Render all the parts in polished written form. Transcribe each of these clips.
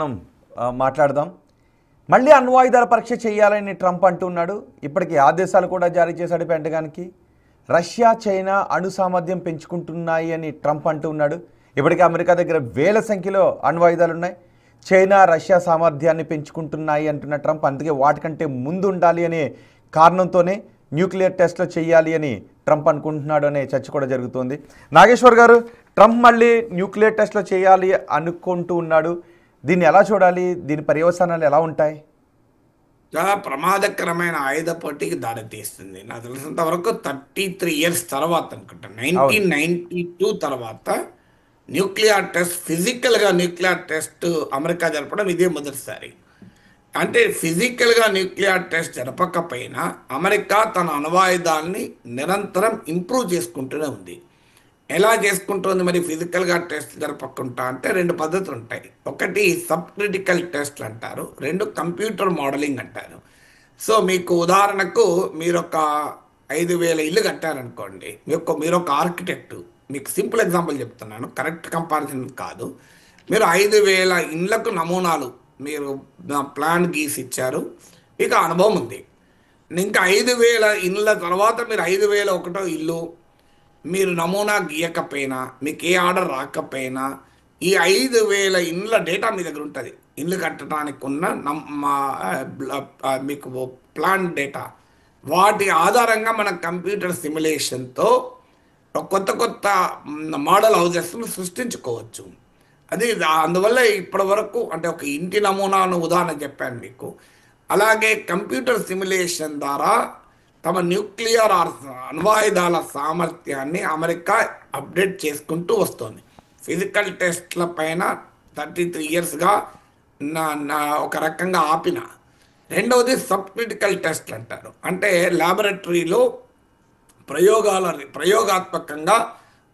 మనం మాట్లాడదాం. మళ్ళీ అణ్వాయుధాల పరీక్ష చేయాలని ట్రంప్ అంటున్నాడు. ఇప్పటికీ ఆదేశాలు కూడా జారీ చేశాడు పెంటగాన్కి. రష్యా చైనా అణు సామర్థ్యం పెంచుకుంటున్నాయి అని ట్రంప్ అంటున్నాడు. ఇప్పటికీ అమెరికా దగ్గర వేల సంఖ్యలో అణ్వాయుధాలు ఉన్నాయి. చైనా రష్యా సామర్థ్యాన్ని పెంచుకుంటున్నాయి అంటున్న ట్రంప్. అందుకే వాటికంటే ముందు ఉండాలి అనే కారణంతోనే న్యూక్లియర్ టెస్ట్లు చేయాలి అని ట్రంప్ అనుకుంటున్నాడు అనే చర్చ కూడా జరుగుతోంది. నాగేశ్వర్ గారు, ట్రంప్ మళ్ళీ న్యూక్లియర్ టెస్ట్లు చేయాలి అనుకుంటూ ఉన్నాడు. దీన్ని ఎలా చూడాలి? దీని పర్యవసానాలు ఎలా ఉంటాయి? చాలా ప్రమాదకరమైన ఆయుధ పోటీకి దారితీస్తుంది. నాకు తెలిసినంత వరకు 33 ఇయర్స్ తర్వాత అనుకుంటా, 1992 తర్వాత న్యూక్లియర్ టెస్ట్, ఫిజికల్గా న్యూక్లియర్ టెస్ట్ అమెరికా జరపడం ఇదే మొదటిసారి. అంటే ఫిజికల్గా న్యూక్లియర్ టెస్ట్ జరపకపోయినా అమెరికా తన అణ్వాయుధాలని నిరంతరం ఇంప్రూవ్ చేసుకుంటూనే ఉంది. ఎలా చేసుకుంటుంది మరి ఫిజికల్గా టెస్ట్ జరపకుండా అంటే? రెండు పద్ధతులు ఉంటాయి. ఒకటి సబ్ క్రిటికల్ టెస్ట్లు అంటారు, రెండు కంప్యూటర్ మోడలింగ్ అంటారు. సో మీకు ఉదాహరణకు మీరు ఒక 5,000 ఇల్లు కట్టారనుకోండి, మీరు ఒక ఆర్కిటెక్టు. మీకు సింపుల్ ఎగ్జాంపుల్ చెప్తున్నాను, కరెక్ట్ కంపారిజన్ కాదు. మీరు 5,000 ఇండ్లకు నమూనాలు మీరు ప్లాన్ గీసి ఇచ్చారు, మీకు అనుభవం ఉంది. ఇంకా 5,000 ఇండ్ల తర్వాత మీరు 5,001 ఇల్లు మీరు నమూనా గీయకపోయినా, మీకు ఏ ఆర్డర్ రాకపోయినా, ఈ 5,000 ఇండ్ల డేటా మీ దగ్గర ఉంటుంది. ఇల్లు కట్టడానికి ఉన్న మీకు ప్లాన్ డేటా, వాటి ఆధారంగా మన కంప్యూటర్ సిమ్యులేషన్తో కొత్త కొత్త మోడల్ హౌజెస్ను సృష్టించుకోవచ్చు. అది అందువల్ల ఇప్పటి వరకు అంటే ఒక ఇంటి నమూనాను ఉదాహరణ చెప్పాను మీకు. అలాగే కంప్యూటర్ సిమ్యులేషన్ ద్వారా తమ న్యూక్లియర్ అణ్వాయుధాల సామర్థ్యాన్ని అమెరికా అప్డేట్ చేసుకుంటూ వస్తుంది. ఫిజికల్ టెస్ట్ల పైన 33 ఇయర్స్గా ఒక రకంగా ఆపిన. రెండవది సబ్ క్రిటికల్ టెస్ట్లు అంటారు. అంటే ల్యాబొరేటరీలో ప్రయోగాత్మకంగా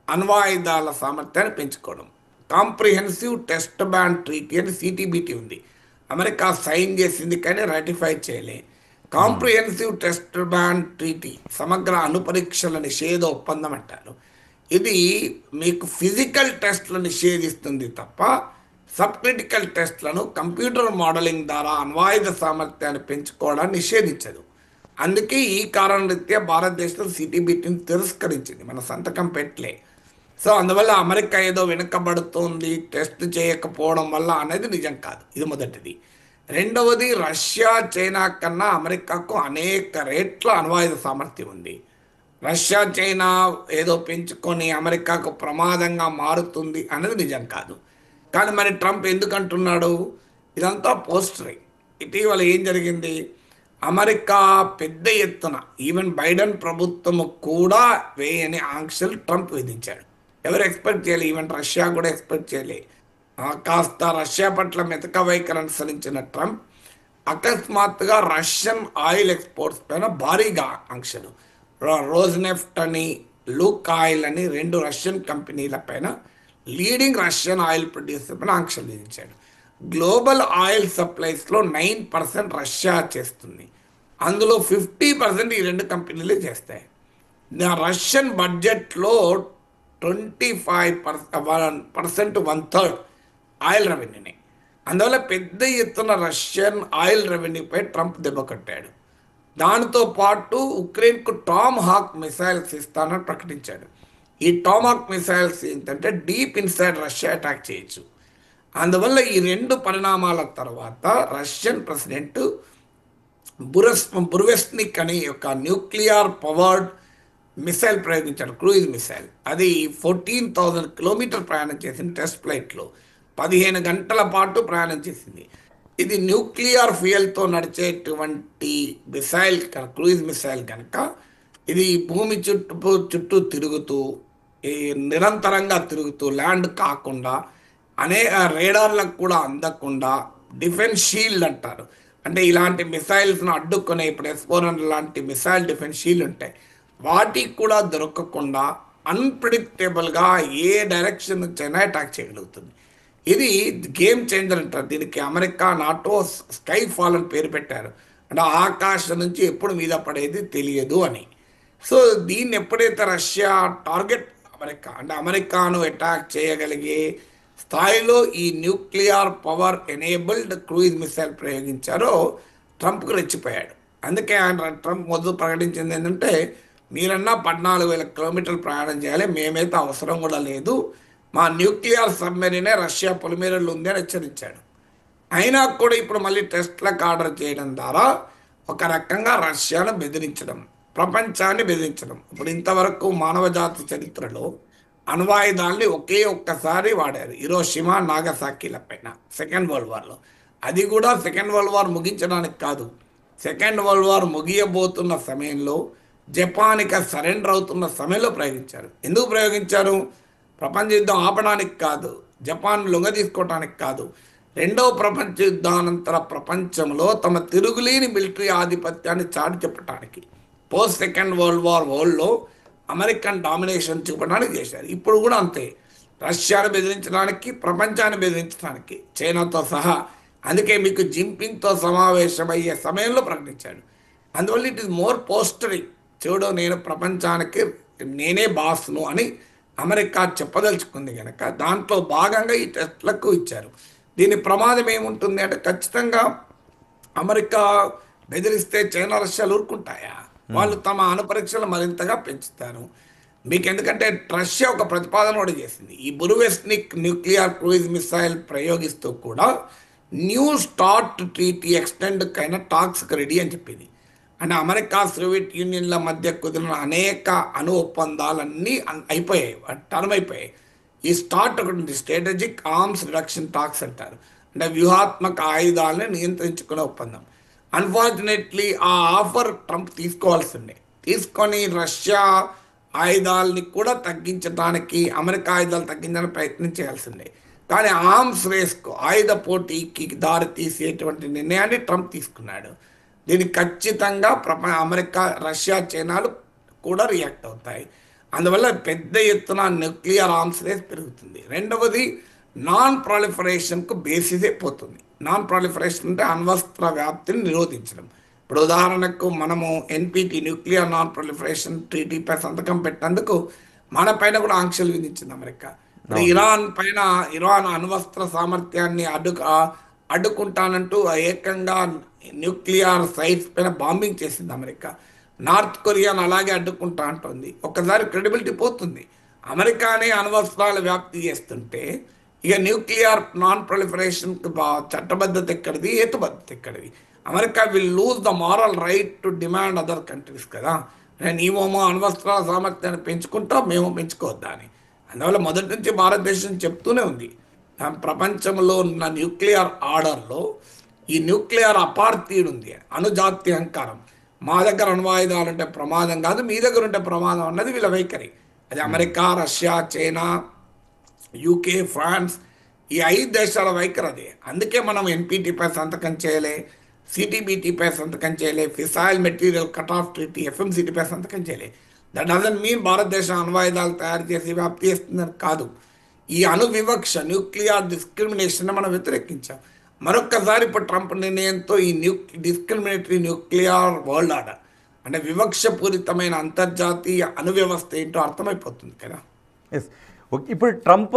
అణ్వాయుధాల సామర్థ్యాన్ని పెంచుకోవడం. కాంప్రిహెన్సివ్ టెస్ట్ బ్యాన్ ట్రీటీ అని CTBT ఉంది. అమెరికా సైన్ చేసింది కానీ రాటిఫై చేయలే. కాంప్రిహెన్సివ్ టెస్ట్ బ్యాన్ ట్రీటీ, సమగ్ర అణుపరీక్షల నిషేధ ఒప్పందం అంటారు. ఇది మీకు ఫిజికల్ టెస్ట్లను నిషేధిస్తుంది తప్ప సబ్ క్రిటికల్ టెస్ట్లను కంప్యూటర్ మోడలింగ్ ద్వారా అణ్వాయుధ సామర్థ్యాన్ని పెంచుకోవడాన్ని నిషేధించదు. అందుకే ఈ కారణం రీత్యా భారతదేశం CTBTని తిరస్కరించింది, మన సంతకం పెట్టలే. సో అందువల్ల అమెరికా ఏదో వెనుకబడుతోంది టెస్ట్ చేయకపోవడం వల్ల అనేది నిజం కాదు. ఇది మొదటిది. రెండవది, రష్యా చైనా కన్నా అమెరికాకు అనేక రేట్ల అణ్వాయుధ సామర్థ్యం ఉంది. రష్యా చైనా ఏదో పెంచుకొని అమెరికాకు ప్రమాదంగా మారుతుంది అనేది నిజం కాదు. కానీ మరి ట్రంప్ ఎందుకంటున్నాడు? ఇదంతా పోస్టరీ. ఇటీవల ఏం జరిగింది? అమెరికా పెద్ద ఎత్తున ఈవెన్ బైడెన్ ప్రభుత్వము కూడా వేయని ఆంక్షలు ట్రంప్ విధించాడు. ఎవరు ఎక్స్పెక్ట్ చేయలే, ఈవెన్ రష్యా కూడా ఎక్స్పెక్ట్ చేయలే. కాస్త రష్యా పట్ల మెతక వైఖరి అనుసరించిన ట్రంప్ అకస్మాత్తుగా రష్యన్ ఆయిల్ ఎక్స్పోర్ట్స్ పైన భారీగా ఆంక్షలు, రోజ్నెఫ్ట్ అని లూక్ ఆయిల్ అని 2 రష్యన్ కంపెనీల పైన, లీడింగ్ రష్యన్ ఆయిల్ ప్రొడ్యూసర్ పైన ఆంక్షలు విధించాడు. గ్లోబల్ ఆయిల్ సప్లైస్లో 9% రష్యా చేస్తుంది. అందులో 50% ఈ 2 కంపెనీలే చేస్తాయి. రష్యన్ బడ్జెట్లో 25%, 1/3 ఆయిల్ రెవెన్యూని. అందువల్ల పెద్ద ఎత్తున రష్యన్ ఆయిల్ రెవెన్యూపై ట్రంప్ దెబ్బ కొట్టాడు. దానితో పాటు ఉక్రెయిన్కు టామ్ హాక్ మిసైల్స్ ఇస్తానని ప్రకటించాడు. ఈ టామ్ హాక్ మిసైల్స్ ఏంటంటే డీప్ ఇన్సైడ్ రష్యా అటాక్ చేయొచ్చు. అందువల్ల ఈ 2 పరిణామాల తర్వాత రష్యన్ ప్రెసిడెంట్ బుర్వెస్నిక్ అని ఒక న్యూక్లియర్ పవర్డ్ మిసైల్ ప్రయోగించాడు, క్రూయిజ్ మిసైల్. అది 14,000 కిలోమీటర్ ప్రయాణం చేసింది. టెస్ట్ ఫ్లైట్లో 15 గంటల పాటు ప్రయాణం చేసింది. ఇది న్యూక్లియర్ ఫ్యూయల్తో నడిచేటువంటి మిసైల్, క్రూయిజ్ మిసైల్ కనుక ఇది భూమి చుట్టూ తిరుగుతూ, నిరంతరంగా తిరుగుతూ, ల్యాండ్ కాకుండా, అనేక రేడార్లకు కూడా అందకుండా, డిఫెన్స్ షీల్డ్ అంటారు. అంటే ఇలాంటి మిసైల్స్ను అడ్డుకునే, ఇప్పుడు S-400 లాంటి మిసైల్ డిఫెన్స్ షీల్డ్ ఉంటాయి, వాటికి కూడా దొరకకుండా అన్ప్రిడిక్టబుల్గా ఏ డైరెక్షన్ నుంచైనా అటాక్ చేయగలుగుతుంది. ఇది గేమ్ చేంజర్ అంటారు. దీనికి అమెరికా నాటో స్కై ఫాల్ అని పేరు పెట్టారు. అంటే ఆకాశం నుంచి ఎప్పుడు మీద పడేది తెలియదు అని. సో దీన్ని ఎప్పుడైతే రష్యా టార్గెట్ అమెరికా, అంటే అమెరికాను అటాక్ చేయగలిగే స్థాయిలో ఈ nuclear power enabled cruise missile ప్రయోగించారో ట్రంప్కు రెచ్చిపోయాడు. అందుకే ఆయన ట్రంప్ మొదలు ప్రకటించింది ఏంటంటే, మీరన్నా 14,000 కిలోమీటర్లు ప్రయాణం చేయాలి, మేమైతే అవసరం కూడా లేదు, మా న్యూక్లియర్ సబ్మెరీనే రష్యా పొలిమేరలో ఉంది అని హెచ్చరించాడు. అయినా కూడా ఇప్పుడు మళ్ళీ టెస్ట్లకు ఆర్డర్ చేయడం ద్వారా ఒక రకంగా రష్యాను బెదిరించడం, ప్రపంచాన్ని బెదిరించడం. ఇప్పుడు ఇంతవరకు మానవ జాతి చరిత్రలో అణ్వాయుధాలని ఒక్కసారి వాడారు, హిరోషిమా నాగసాకిల పైన సెకండ్ వరల్డ్ వార్లో. అది కూడా సెకండ్ వరల్డ్ వార్ ముగించడానికి కాదు, సెకండ్ వరల్డ్ వార్ ముగియబోతున్న సమయంలో, జపాన్కి సరెండర్ అవుతున్న సమయంలో ప్రయోగించారు. ఎందుకు ప్రయోగించారు? ప్రపంచ యుద్ధం ఆపడానికి కాదు, జపాన్ లొంగ తీసుకోవటానికి కాదు, రెండవ ప్రపంచ యుద్ధానంతర ప్రపంచంలో తమ తిరుగులేని మిలిటరీ ఆధిపత్యాన్ని చాటి చెప్పడానికి, పోస్ట్ సెకండ్ వరల్డ్ వరల్డ్లో అమెరికన్ డామినేషన్ చూపడానికి చేశారు. ఇప్పుడు కూడా అంతే, రష్యాను బెదిరించడానికి, ప్రపంచాన్ని బెదిరించడానికి, చైనాతో సహా. అందుకే మీకు జింపింగ్తో సమావేశమయ్యే సమయంలో ప్రకటించాడు. అందువల్ల ఇట్ ఈస్ మోర్ పోస్టరింగ్, చూడు నేను ప్రపంచానికి నేనే బాస్ను అని అమెరికా చెప్పదలుచుకుంది కనుక దాంట్లో భాగంగా ఈ టెస్ట్లకు ఇచ్చారు. దీని ప్రమాదం ఏముంటుంది అంటే, ఖచ్చితంగా అమెరికా బెదిరిస్తే చైనా రష్యాలు ఊరుకుంటాయా? వాళ్ళు తమ అణుపరీక్షలు మరింతగా పెంచుతారు. మీకు ఎందుకంటే రష్యా ఒక ప్రతిపాదన కూడా చేసింది, ఈ బురువెస్నిక్ న్యూక్లియర్ క్రూయిజ్ మిసైల్ ప్రయోగిస్తూ కూడా న్యూ స్టార్ట్ ట్రీటీ ఎక్స్టెండ్ కైనా టాక్స్కి రెడీ అని చెప్పింది. అంటే అమెరికా సోవియట్ యూనియన్ల మధ్య కుదిరిన అనేక అణు ఒప్పందాలన్నీ అయిపోయాయి, టర్మ్ అయిపోయాయి. ఈ స్టార్ట్ ఒకటి ఉంది, స్ట్రాటజిక్ ఆర్మ్స్ రిడక్షన్ టాక్స్ అంటారు, అంటే వ్యూహాత్మక ఆయుధాలను నియంత్రించుకునే ఒప్పందం. అన్ఫార్చునేట్లీ ఆ ఆఫర్ ట్రంప్ తీసుకోవాల్సిందే, తీసుకొని రష్యా ఆయుధాలని కూడా తగ్గించడానికి, అమెరికా ఆయుధాలు తగ్గించడానికి ప్రయత్నం చేయాల్సిందే. కానీ ఆర్మ్స్ రేస్కు, ఆయుధ పోటీకి దారి తీసేటువంటి నిర్ణయాన్ని ట్రంప్ తీసుకున్నాడు. దీనికి ఖచ్చితంగా అమెరికా, రష్యా, చైనాలు కూడా రియాక్ట్ అవుతాయి. అందువల్ల పెద్ద ఎత్తున న్యూక్లియర్ ఆర్మ్స్ రేస్ పెరుగుతుంది. రెండవది, నాన్ ప్రాలిఫరేషన్కు బేసిసే పోతుంది. నాన్ ప్రాలిఫరేషన్ అంటే అణ్వస్త్ర వ్యాప్తిని నిరోధించడం. ఇప్పుడు ఉదాహరణకు మనము ఎన్పిటి, న్యూక్లియర్ నాన్ ప్రాలిఫరేషన్ ట్రీటీపై సంతకం పెట్టేందుకు మన పైన కూడా ఆంక్షలు విధించింది అమెరికా. ఇప్పుడు ఇరాన్ అణ్వస్త్ర సామర్థ్యాన్ని అడ్డుకుంటానంటూ ఏకంగా న్యూక్లియర్ సైట్స్ పైన బాంబింగ్ చేసింది అమెరికా. నార్త్ కొరియాను అలాగే అడ్డుకుంటా అంటుంది. ఒక్కసారి క్రెడిబిలిటీ పోతుంది. అమెరికానే అణ్వస్త్రాలు వ్యాప్తి చేస్తుంటే ఇక న్యూక్లియర్ నాన్ ప్రొలిఫరేషన్కి చట్టబద్ధత ఎక్కడిది, హేతుబద్ధత ఎక్కడిది? America will lose the moral right to demand other countries కదా. నీవేమో అణ్వస్త్రాల సామర్థ్యాన్ని పెంచుకుంటాం, మేము పెంచుకోవద్దా అని. అందువల్ల మొదటి నుంచి భారతదేశం చెప్తూనే ఉంది, ప్రపంచంలో ఉన్న న్యూక్లియర్ ఆర్డర్లో ఈ న్యూక్లియర్ అపార్థీడ్ ఉంది, అణుజాతి అహంకారం. మా దగ్గర అణ్వాయుధాలు ఉంటే ప్రమాదం కాదు, మీ దగ్గర ఉంటే ప్రమాదం అన్నది వీళ్ళ వైఖరి. అది America, Russia, China, UK, France, ఈ 5 దేశాల వైఖరి అదే. అందుకే మనం ఎన్పిటిపై సంతకం చేయలే, సిటీబీటీపై సంతకం చేయలే, fissile material cut off treaty ఎఫ్ఎంసిటీపై సంతకం చేయలే. దట్ డజంట్ మీన్ భారతదేశం అణ్వాయుధాలు తయారు చేసి వ్యాప్తి చేస్తుందని కాదు. ఈ అణు వివక్ష, న్యూక్లియర్ డిస్క్రిమినేషన్ మనం వ్యతిరేకించాం. మరొక్కసారి ఇప్పుడు ట్రంప్ నిర్ణయంతో ఈ డిస్క్రిమినేటరీ న్యూక్లియర్ వరల్డ్ ఆర్డర్, అంటే వివక్షపూరితమైన అంతర్జాతీయ అణు వ్యవస్థ ఏంటో అర్థమైపోతుంది కదా. ఎస్, ఇప్పుడు ట్రంప్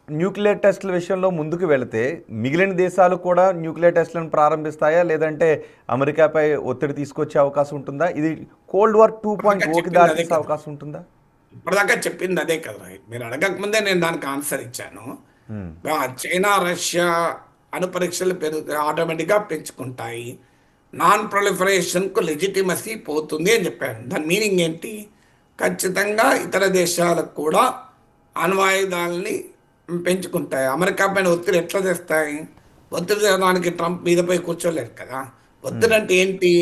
న్యూక్లియర్ టెస్ట్ల విషయంలో ముందుకు వెళితే మిగిలిన దేశాలు కూడా న్యూక్లియర్ టెస్ట్లను ప్రారంభిస్తాయా, లేదంటే అమెరికాపై ఒత్తిడి తీసుకొచ్చే అవకాశం ఉంటుందా? ఇది కోల్డ్ వార్ 2.0కి దారి తీసే అవకాశం ఉంటుందా? ఇప్పటిదాకా చెప్పింది అదే కదా, మీరు అడగక ముందే నేను దానికి ఆన్సర్ ఇచ్చాను. చైనా, రష్యా అణు పరీక్షలు ఆటోమేటిక్గా పెంచుకుంటాయి, నాన్ ప్రొలిఫరేషన్కు లెజిటిమసీ పోతుంది అని చెప్పాను. దాని మీనింగ్ ఏంటి? ఖచ్చితంగా ఇతర దేశాలకు కూడా అణ్వాయుధాలని పెంచుకుంటాయి. అమెరికా పైన ఒత్తిడి ఎట్లా తెస్తాయి? ఒత్తిడి తెచ్చడానికి ట్రంప్ మీదపై కూర్చోలేరు కదా. ఒత్తిడి అంటే ఏంటి?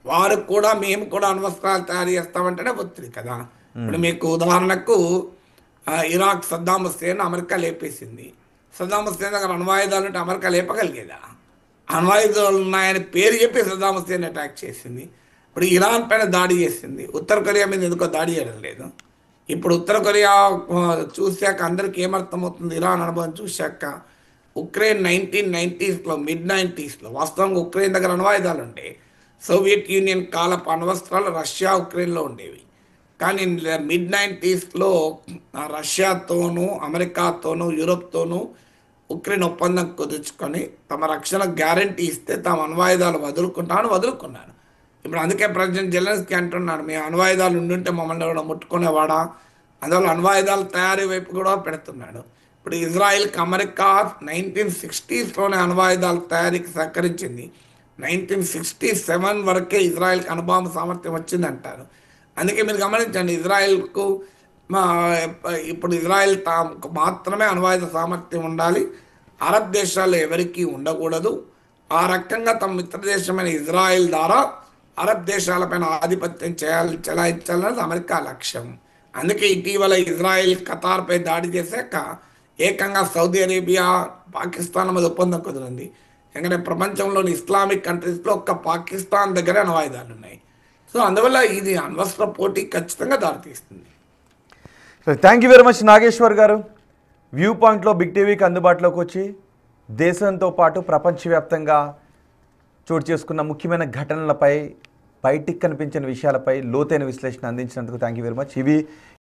వారు కూడా మేము కూడా అణ్వస్త్రాలు తయారు చేస్తామంటేనే ఒత్తిడి కదా. ఇప్పుడు మీకు ఉదాహరణకు ఇరాక్ సద్దాం హుస్సేన్ అమెరికా లేపేసింది. సద్దాం హుస్సేన్ దగ్గర అణ్వాయుధాలు అంటే అమెరికా లేపగలిగేదా? అణ్వాయుధాలు ఉన్నాయని పేరు చెప్పి సద్దాం హుస్సేన్ అటాక్ చేసింది. ఇప్పుడు ఇరాన్ పైన దాడి చేసింది, ఉత్తర కొరియా మీద ఎందుకో దాడి చేయడం లేదు. ఇప్పుడు ఉత్తర కొరియా చూశాక అందరికీ ఏమర్థమవుతుంది? ఇరాన్ అనుభవం చూశాక ఉక్రెయిన్ 1990s మిడ్ 90s వాస్తవంగా ఉక్రెయిన్ దగ్గర అణ్వాయుధాలు ఉండే, సోవియట్ యూనియన్ కాలపు అణ్వస్త్రాలు రష్యా, ఉక్రెయిన్లో ఉండేవి. కానీ మిడ్-90స్లో రష్యాతోనూ అమెరికాతోనూ యూరోప్తోనూ ఉక్రెయిన్ ఒప్పందం కుదుర్చుకొని తమ రక్షణ గ్యారంటీ ఇస్తే తాము అణ్వాయుధాలు వదులుకున్నారు. ఇప్పుడు అందుకే ప్రెసిడెంట్ జెలెన్స్కీ అంటున్నాడు, మీ అణ్వాయుధాలు ఉండుంటే మమ్మల్ని కూడా ముట్టుకునేవాడా. అందువల్ల అణ్వాయుధాల తయారీ వైపు కూడా పెడుతున్నాడు. ఇప్పుడు ఇజ్రాయిల్కి అమెరికా 1960స్లోనే అణ్వాయుధాల తయారీకి సహకరించింది. 1967 వరకే ఇజ్రాయిల్కి అణుబాంబు సామర్థ్యం వచ్చిందంటారు. అందుకే మీరు గమనించండి, ఇజ్రాయిల్కు ఇప్పుడు ఇజ్రాయిల్ మాత్రమే అణ్వాయుధ సామర్థ్యం ఉండాలి, అరబ్ దేశాల్లో ఎవరికీ ఉండకూడదు. ఆ రకంగా తమ మిత్ర దేశమైన ఇజ్రాయిల్ ద్వారా అరబ్ దేశాలపైన ఆధిపత్యం చెలాయించాలన్నది అమెరికా లక్ష్యం. అందుకే ఇటీవల ఇజ్రాయిల్ ఖతార్పై దాడి చేశాక ఏకంగా సౌదీ అరేబియా పాకిస్తాన్ మీద ఒప్పందం కుదిరింది. ఎందుకంటే ప్రపంచంలోని ఇస్లామిక్ కంట్రీస్లో ఒక్క పాకిస్తాన్ దగ్గర అణ్వాయుధాలు ఉన్నాయి. సో అందువల్ల ఇది అణ్వస్త్ర పోటీ ఖచ్చితంగా దారితీస్తుంది. Thank you very much Nageshwar గారు. వ్యూ పాయింట్లో బిగ్ టీవీకి అందుబాటులోకి వచ్చి దేశంతో పాటు ప్రపంచవ్యాప్తంగా చోటు చేసుకున్న ముఖ్యమైన ఘటనలపై, బయటికి కనిపించిన విషయాలపై లోతైన విశ్లేషణ అందించినందుకు థ్యాంక్ యూ వెరీ మచ్. ఇవి